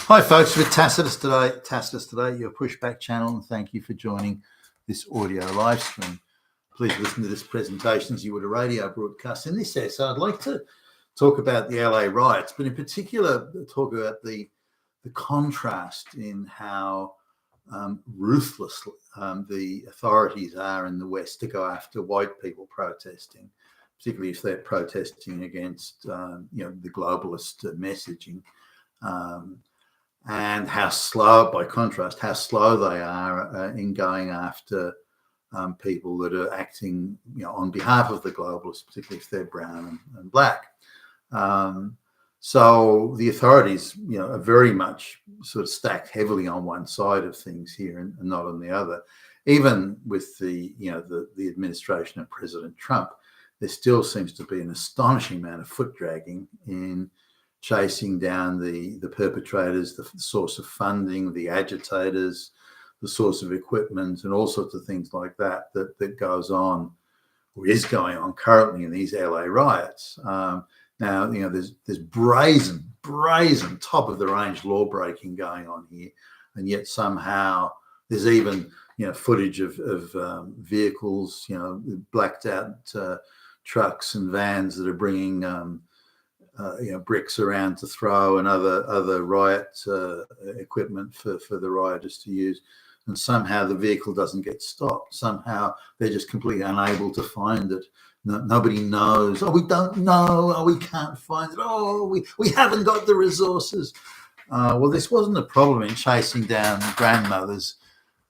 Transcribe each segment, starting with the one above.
Hi folks, with Tacitus today, your pushback channel, and thank you for joining this audio live stream. Please listen to this presentation as you would a radio broadcast. In this essay, I'd like to talk about the LA riots, but in particular talk about the contrast in how ruthless the authorities are in the West to go after white people protesting, particularly if they're protesting against the globalist messaging. And how slow, by contrast, how slow they are in going after people that are acting, on behalf of the globalists, particularly if they're brown and black. So the authorities, are very much sort of stacked heavily on one side of things here and not on the other. Even with the administration of President Trump, there still seems to be an astonishing amount of foot dragging in chasing down the perpetrators, the source of funding, the agitators, the source of equipment, and all sorts of things like that goes on or is going on currently in these LA riots. Now, there's brazen top of the range law breaking going on here, and yet somehow there's even footage of vehicles, blacked out trucks and vans that are bringing bricks around to throw and other riot equipment for the rioters to use, and somehow the vehicle doesn't get stopped. Somehow they're just completely unable to find it. Nobody knows. Oh, we don't know. Oh, we can't find it. Oh, we haven't got the resources. Well, this wasn't a problem in chasing down grandmothers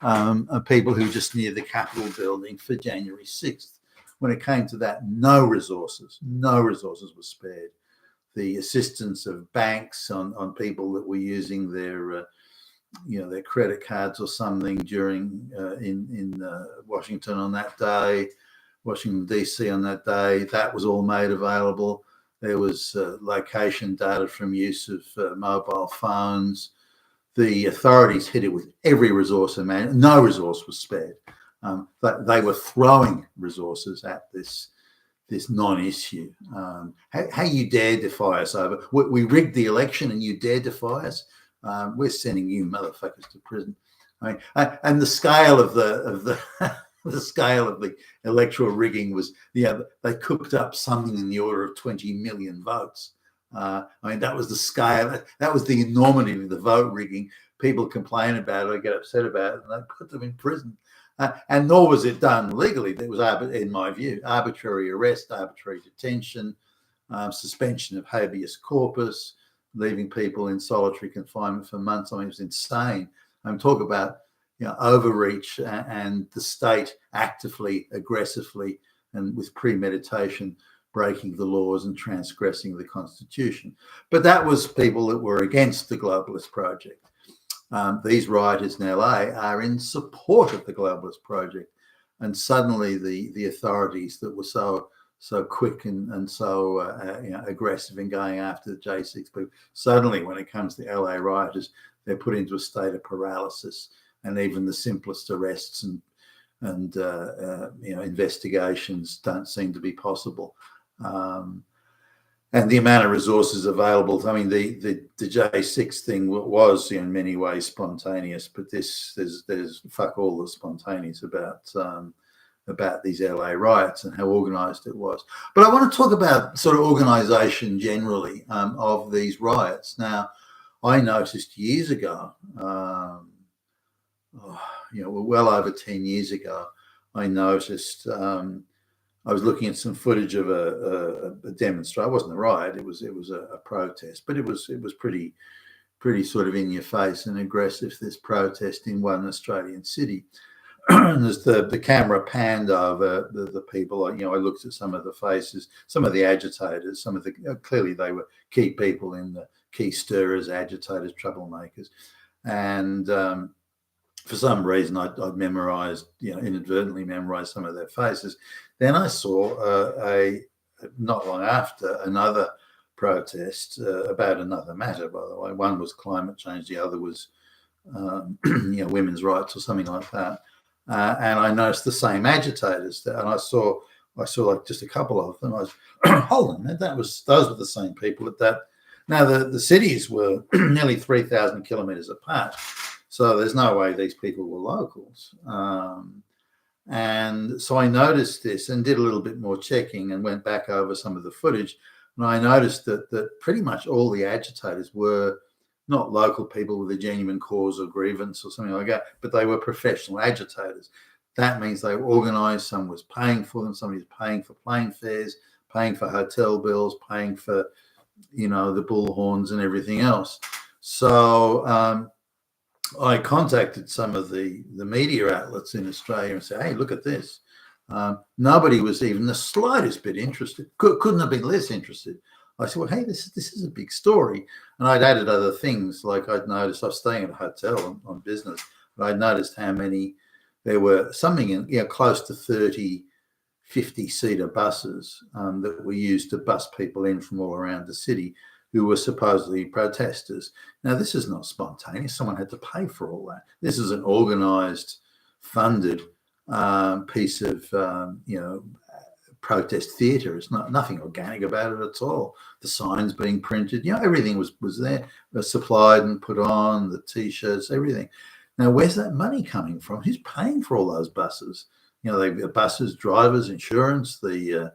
of people who were just near the Capitol building for January 6th. When it came to that, no resources were spared. The assistance of banks on people that were using their credit cards or something during in Washington on that day, Washington DC on that day, that was all made available. There was location data from use of mobile phones. The authorities hit it with every resource, and no resource was spared. They were throwing resources at this non-issue. How you dare defy us over? We rigged the election and you dare defy us? We're sending you motherfuckers to prison. And the scale of the the scale of the electoral rigging was, they cooked up something in the order of 20 million votes. That was the scale. That was the enormity of the vote rigging. People complain about it, get upset about it, and they put them in prison. And nor was it done legally. There was, in my view, arbitrary arrest, arbitrary detention, suspension of habeas corpus, leaving people in solitary confinement for months. It was insane. Talk about overreach and the state actively, aggressively, and with premeditation breaking the laws and transgressing the Constitution. But that was people that were against the globalist project. These rioters in LA are in support of the globalist project, and suddenly the authorities that were so quick and so aggressive in going after the J6 people, suddenly when it comes to LA rioters, they're put into a state of paralysis, and even the simplest arrests and investigations don't seem to be possible. And the amount of resources available. The J6 thing was in many ways spontaneous, but there's fuck all the spontaneous about these LA riots and how organised it was. But I want to talk about sort of organisation generally of these riots. Now, I noticed years ago, well over 10 years ago, I noticed. I was looking at some footage of a demonstration. It wasn't a riot; it was a protest, but it was pretty sort of in your face and aggressive. This protest in one Australian city, and as the camera panned over the people, I looked at some of the faces, some of the agitators, some of the clearly they were key people in the key stirrers, agitators, troublemakers, and for some reason I'd memorized, inadvertently memorized some of their faces. Then I saw not long after another protest about another matter, by the way. One was climate change, the other was women's rights or something like that. And I noticed the same agitators there, and I saw like just a couple of them. I was, hold on, those were the same people at Now, the cities were nearly 3,000 kilometres apart, so there's no way these people were locals. And so I noticed this and did a little bit more checking and went back over some of the footage. And I noticed that pretty much all the agitators were not local people with a genuine cause or grievance or something like that, but they were professional agitators. That means they were organised. Someone was paying for them. Somebody was paying for plane fares, paying for hotel bills, paying for, the bullhorns and everything else. So I contacted some of the media outlets in Australia and said, hey, look at this. Nobody was even the slightest bit interested. Couldn't have been less interested. I said, well, hey, this is a big story. And I'd added other things, like I'd noticed I was staying at a hotel on business, but I'd noticed how many there were, something in, close to 30 50-seater buses that were used to bus people in from all around the city who were supposedly protesters. Now, this is not spontaneous. Someone had to pay for all that. This is an organised, funded piece of, protest theatre. It's nothing organic about it at all. The signs being printed, everything was there, was supplied and put on, the T-shirts, everything. Now, where's that money coming from? Who's paying for all those buses? The buses, drivers, insurance, the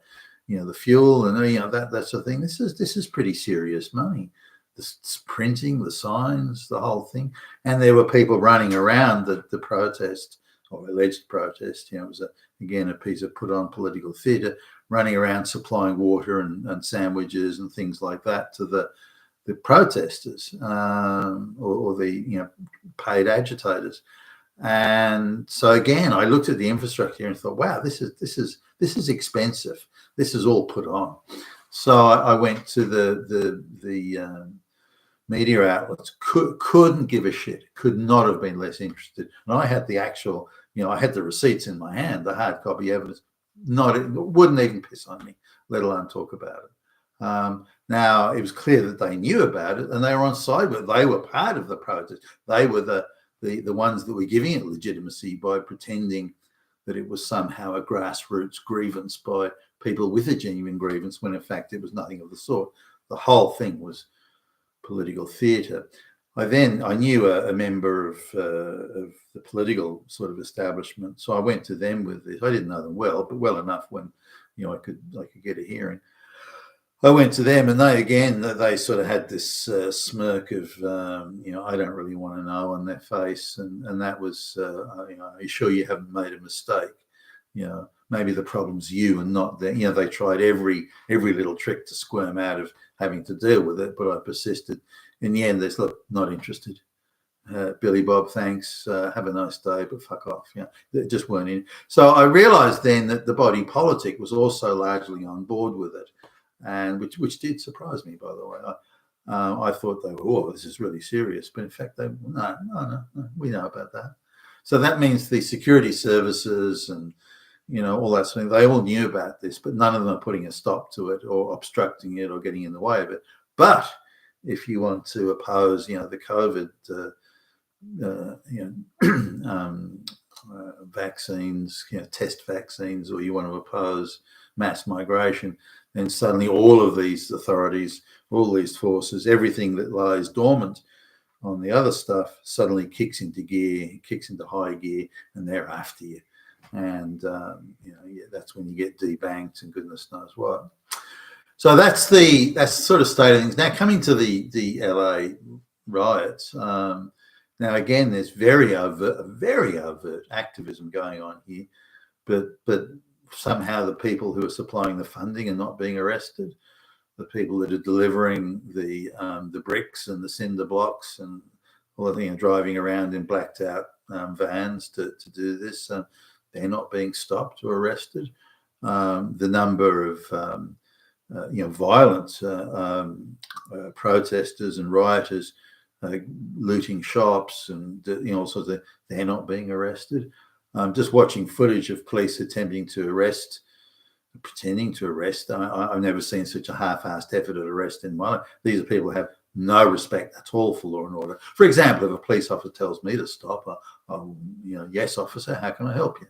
fuel, and that sort of thing. This is pretty serious money. The printing, the signs, the whole thing. And there were people running around the protest, or alleged protest. It was again a piece of put on political theatre, running around supplying water and sandwiches and things like that to the protesters or the paid agitators. And so again, I looked at the infrastructure and thought, wow, this is expensive. This is all put on. So I went to the media outlets, couldn't give a shit, could not have been less interested. And I had the actual, I had the receipts in my hand, the hard copy evidence. Wouldn't even piss on me, let alone talk about it. Now, it was clear that they knew about it and they were on side with it. They were part of the protest. They were the ones that were giving it legitimacy by pretending that it was somehow a grassroots grievance by people with a genuine grievance, when in fact it was nothing of the sort. The whole thing was political theatre. I knew a member of the political sort of establishment, so I went to them with this. I didn't know them well, but well enough when I could get a hearing. I went to them, and they sort of had this smirk of I don't really want to know on their face, and that was are you sure you haven't made a mistake? Maybe the problem's you and not them. They tried every little trick to squirm out of having to deal with it, but I persisted. In the end, they said, look, not interested. Billy Bob, thanks. Have a nice day, but fuck off. They just weren't in. So I realised then that the body politic was also largely on board with it, and which did surprise me, by the way. I thought they were, oh, this is really serious, but in fact, no, we know about that. So that means the security services and all that sort of thing, they all knew about this, but none of them are putting a stop to it or obstructing it or getting in the way of it. But if you want to oppose, the COVID, vaccines, test vaccines, or you want to oppose mass migration, then suddenly all of these authorities, all these forces, everything that lies dormant on the other stuff suddenly kicks into gear, kicks into high gear, and they're after you. And that's when you get debanked and goodness knows what. So that's sort of state of things. Now coming to the LA riots. Now again, there's very overt activism going on here, but somehow the people who are supplying the funding are not being arrested. The people that are delivering the bricks and the cinder blocks and all the thing, driving around in blacked out vans to do this. They're not being stopped or arrested. The number of violent protesters and rioters looting shops and all sorts of, they're not being arrested. Just watching footage of police attempting to arrest, pretending to arrest. I've never seen such a half-assed effort at arrest in one. These are people who have no respect at all for law and order. For example, if a police officer tells me to stop, yes, officer, how can I help you?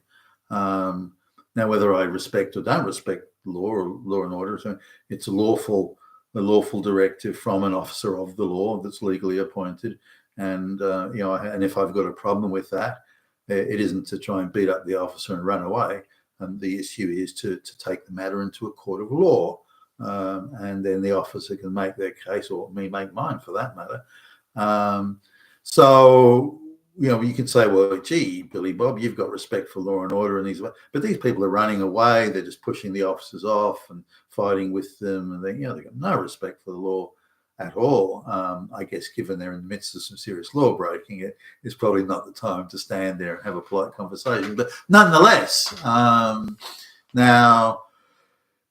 Now, whether I respect or don't respect law and order, it's lawful lawful directive from an officer of the law that's legally appointed. And and if I've got a problem with that, it isn't to try and beat up the officer and run away. The issue is to take the matter into a court of law, and then the officer can make their case, or me make mine for that matter. So you can say, well, gee, Billy Bob, you've got respect for law and order, and but these people are running away. They're just pushing the officers off and fighting with them, and they've got no respect for the law at all. I guess given they're in the midst of some serious law breaking, it's probably not the time to stand there and have a polite conversation. But nonetheless, now,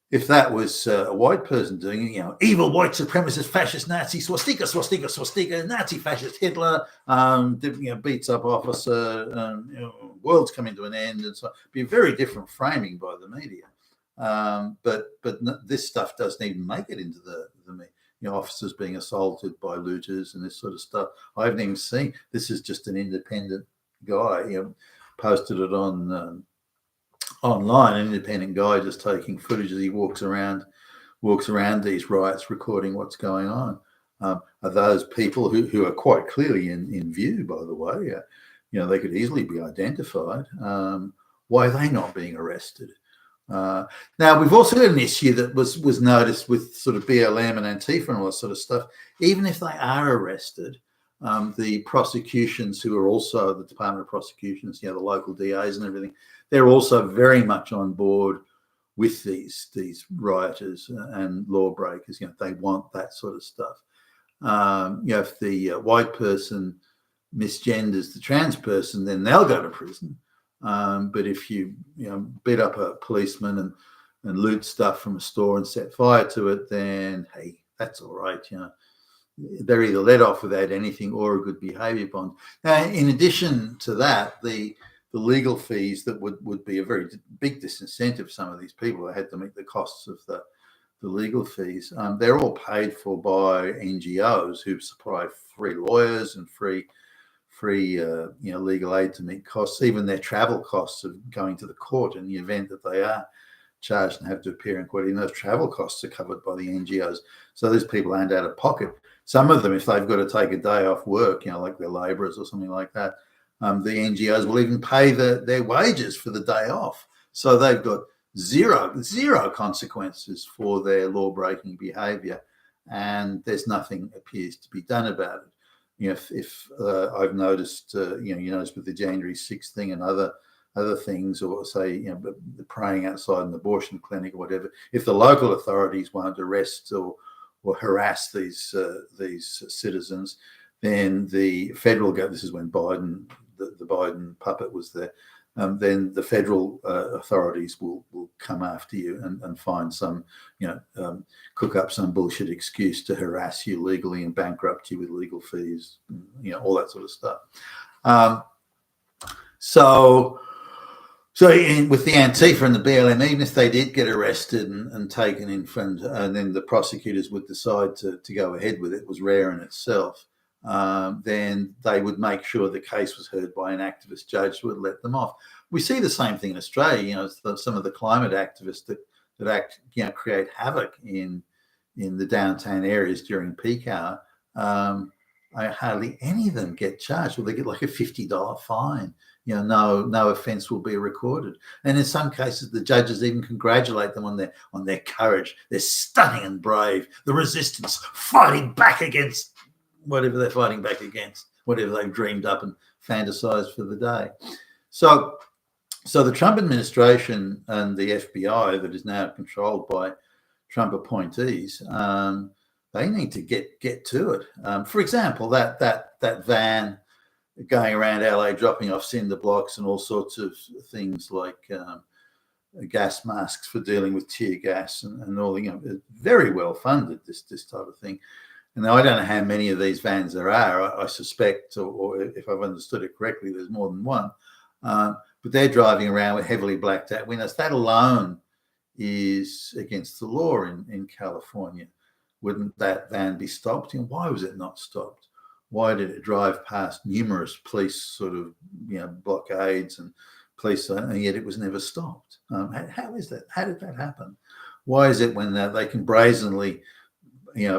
if that was a white person doing it, evil white supremacist, fascist, Nazi, swastika, swastika, swastika, Nazi, fascist, Hitler, beats up officer, world's coming to an end, and so it'd be a very different framing by the media. But this stuff doesn't even make it into the media. Officers being assaulted by looters and this sort of stuff. I haven't even seen. This is just an independent guy. Posted it on online. An independent guy just taking footage as he walks around these riots, recording what's going on. Are those people who are quite clearly in view, by the way? They could easily be identified. Why are they not being arrested? Now, we've also got an issue that was noticed with sort of BLM and Antifa and all that sort of stuff. Even if they are arrested, the prosecutions, who are also the Department of Prosecutions, the local DAs and everything, they're also very much on board with these rioters and lawbreakers. They want that sort of stuff. If the white person misgenders the trans person, then they'll go to prison. But if you beat up a policeman and loot stuff from a store and set fire to it, then hey, that's all right. They're either let off without anything or a good behaviour bond. Now, in addition to that, the legal fees that would be a very big disincentive for some of these people who had to meet the costs of the legal fees. They're all paid for by NGOs who supply free lawyers and free legal aid to meet costs, even their travel costs of going to the court in the event that they are charged and have to appear in court. Even those travel costs are covered by the NGOs. So these people aren't out of pocket. Some of them, if they've got to take a day off work, like they're labourers or something like that, the NGOs will even pay their wages for the day off. So they've got zero consequences for their law-breaking behaviour, and there's nothing appears to be done about it. If I've noticed, noticed with the January 6th thing and other things, or say, the praying outside an abortion clinic or whatever, if the local authorities won't arrest or harass these citizens, then the federal government, this is when the Biden puppet was there, then the federal authorities will come after you and find some, cook up some bullshit excuse to harass you legally and bankrupt you with legal fees, all that sort of stuff. So with the Antifa and the BLM, even if they did get arrested and taken in front, and then the prosecutors would decide to go ahead with it, was rare in itself. Then they would make sure the case was heard by an activist judge who would let them off. We see the same thing in Australia. Some of the climate activists that create havoc in the downtown areas during peak hour. Hardly any of them get charged, or they get like a $50 fine. No offence will be recorded. And in some cases, the judges even congratulate them on their courage. They're stunning and brave. The resistance, fighting back against whatever they're fighting back against, whatever they've dreamed up and fantasized for the day. So the Trump administration and the FBI, that is now controlled by Trump appointees, they need to get to it. For example, that van going around LA dropping off cinder blocks and all sorts of things like gas masks for dealing with tear gas and all, very well funded, this type of thing. And I don't know how many of these vans there are. I suspect, or if I've understood it correctly, there's more than one. But they're driving around with heavily blacked out windows. That alone is against the law in California. Wouldn't that van be stopped? And why was it not stopped? Why did it drive past numerous police sort of, blockades and police, and yet it was never stopped? How is that? How did that happen? Why is it when they can brazenly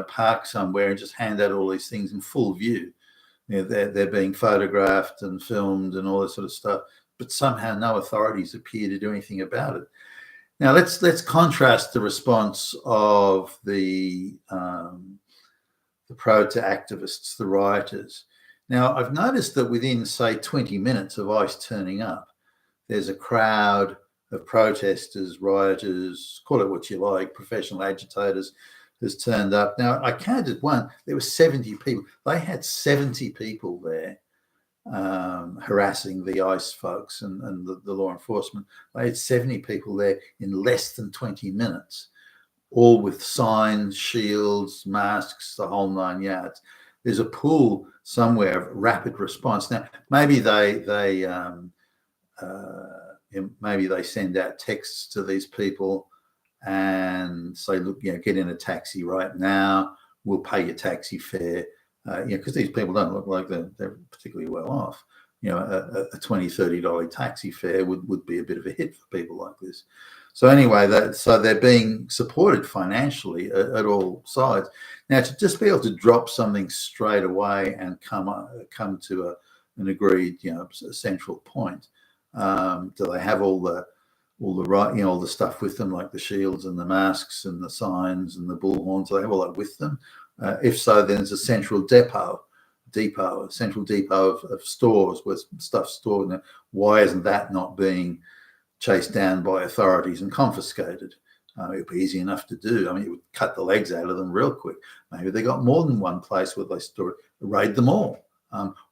park somewhere and just hand out all these things in full view. They're being photographed and filmed and all this sort of stuff, but somehow no authorities appear to do anything about it. Now let's contrast the response of the activists, the rioters. Now I've noticed that within, say, 20 minutes of ICE turning up, there's a crowd of protesters, rioters, call it what you like, professional agitators, has turned up. Now, I counted one. There were 70 people. They had 70 people there harassing the ICE folks and the law enforcement. They had 70 people there in less than 20 minutes, all with signs, shields, masks, the whole 9 yards. There's a pool somewhere of rapid response. Now, maybe they send out texts to these people and say, look, get in a taxi right now. We'll pay your taxi fare. Because these people don't look like they're particularly well off. A $20, $30 taxi fare would be a bit of a hit for people like this. So anyway, so they're being supported financially at all sides. Now, to just be able to drop something straight away and come to an agreed, central point. Do they have all the stuff with them, like the shields and the masks and the signs and the bullhorns? Do they have all that with them? If so, then there's a central depot of stores with stuff stored. Now, why isn't that not being chased down by authorities and confiscated? It would be easy enough to do. I mean, it would cut the legs out of them real quick. Maybe they got more than one place where they store it. Raid them all.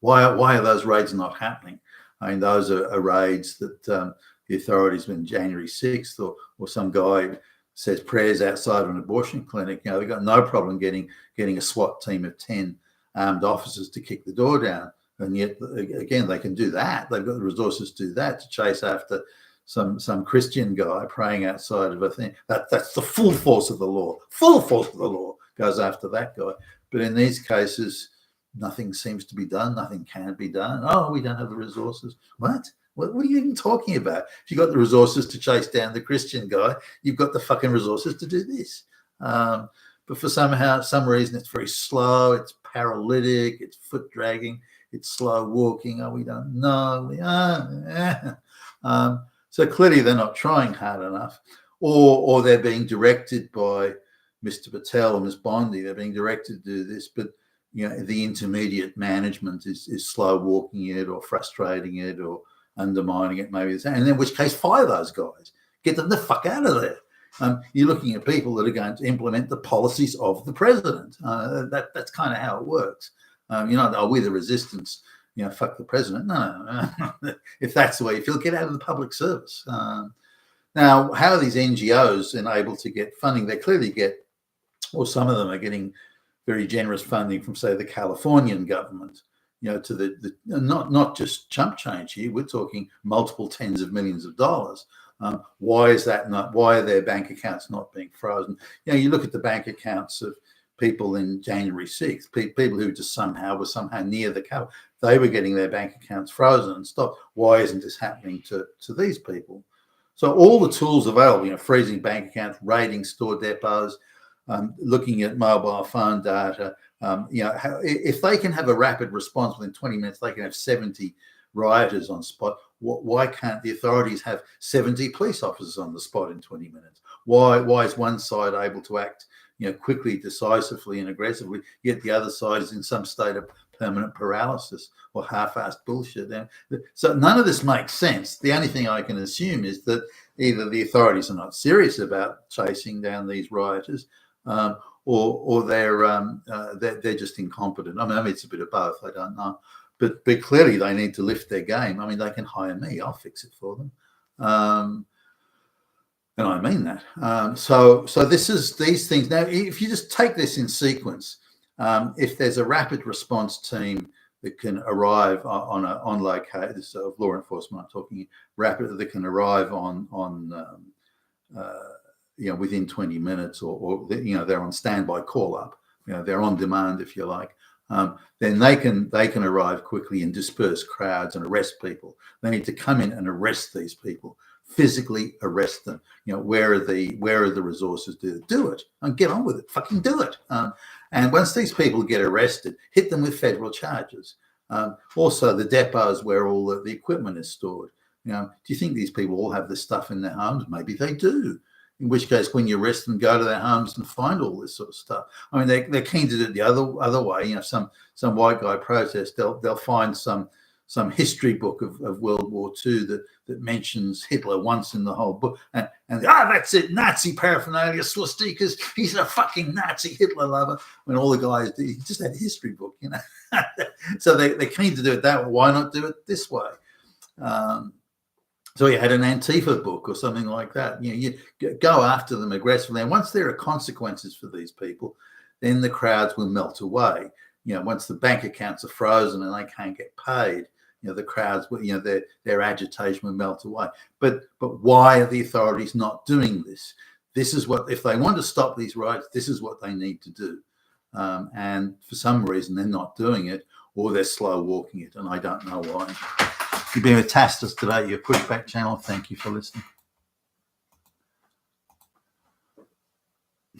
Why are those raids not happening? I mean, those are raids that the authorities, when January 6th or some guy says prayers outside of an abortion clinic, they've got no problem getting a SWAT team of 10 armed officers to kick the door down. And yet, again, they can do that. They've got the resources to do that, to chase after some Christian guy praying outside of a thing. That's the full force of the law. Full force of the law goes after that guy. But in these cases, nothing seems to be done. Nothing can be done. Oh, we don't have the resources. What? What are you even talking about? If you've got the resources to chase down the Christian guy, you've got the fucking resources to do this. But for some reason, it's very slow. It's paralytic. It's foot dragging. It's slow walking. Oh, we don't know. So clearly they're not trying hard enough, or they're being directed by Mr. Patel or Ms. Bondi. They're being directed to do this, but the intermediate management is slow walking it or frustrating it or undermining it, maybe, and in which case fire those guys, get them the fuck out of there. You're looking at people that are going to implement the policies of the president. That's kind of how it works. We're the resistance. Fuck the president. No. If that's the way you feel, get out of the public service. Now, how are these NGOs able to get funding? They clearly get, or some of them are getting very generous funding from, say, the Californian government. To the not just chump change here. We're talking multiple tens of millions of dollars. Why is that not? Why are their bank accounts not being frozen? You look at the bank accounts of people in January 6th, people who just were somehow near the cover. They were getting their bank accounts frozen and stopped. Why isn't this happening to these people? So all the tools available, freezing bank accounts, raiding store depots, looking at mobile phone data. If they can have a rapid response within 20 minutes, they can have 70 rioters on spot. Why can't the authorities have 70 police officers on the spot in 20 minutes? Why is one side able to act, quickly, decisively, and aggressively, yet the other side is in some state of permanent paralysis or half-assed bullshit? So none of this makes sense. The only thing I can assume is that either the authorities are not serious about chasing down these rioters, or they're just incompetent. I mean, it's a bit of both. I don't know, but clearly they need to lift their game. I mean, they can hire me; I'll fix it for them, and I mean that. So these things. Now, if you just take this in sequence, if there's a rapid response team that can arrive on location, this is law enforcement I'm talking, rapid, that can arrive on within 20 minutes, or they're on standby call up, they're on demand, if you like, then they can arrive quickly and disperse crowds and arrest people. They need to come in and arrest these people physically arrest them. Where are the resources to do it? And get on with it. Fucking do it. And once these people get arrested, hit them with federal charges. Also, the depots where all the equipment is stored. Do you think these people all have this stuff in their homes? Maybe they do. In which case, when you arrest them, go to their homes and find all this sort of stuff. I mean, they're keen to do it the other way. Some white guy protest, they'll find some history book of World War II that mentions Hitler once in the whole book, and that's it, Nazi paraphernalia, swastikas. He's a fucking Nazi Hitler lover. When all the guys do, he just had a history book, So they're keen to do it that way. Why not do it this way? So you had an Antifa book or something like that. You go after them aggressively, and once there are consequences for these people, then the crowds will melt away. Once the bank accounts are frozen and they can't get paid, the crowds, their agitation will melt away. But why are the authorities not doing this? This is what, if they want to stop these riots, this is what they need to do. And for some reason, they're not doing it, or they're slow walking it, and I don't know why. You've been with Tastas today, your Pushback channel. Thank you for listening.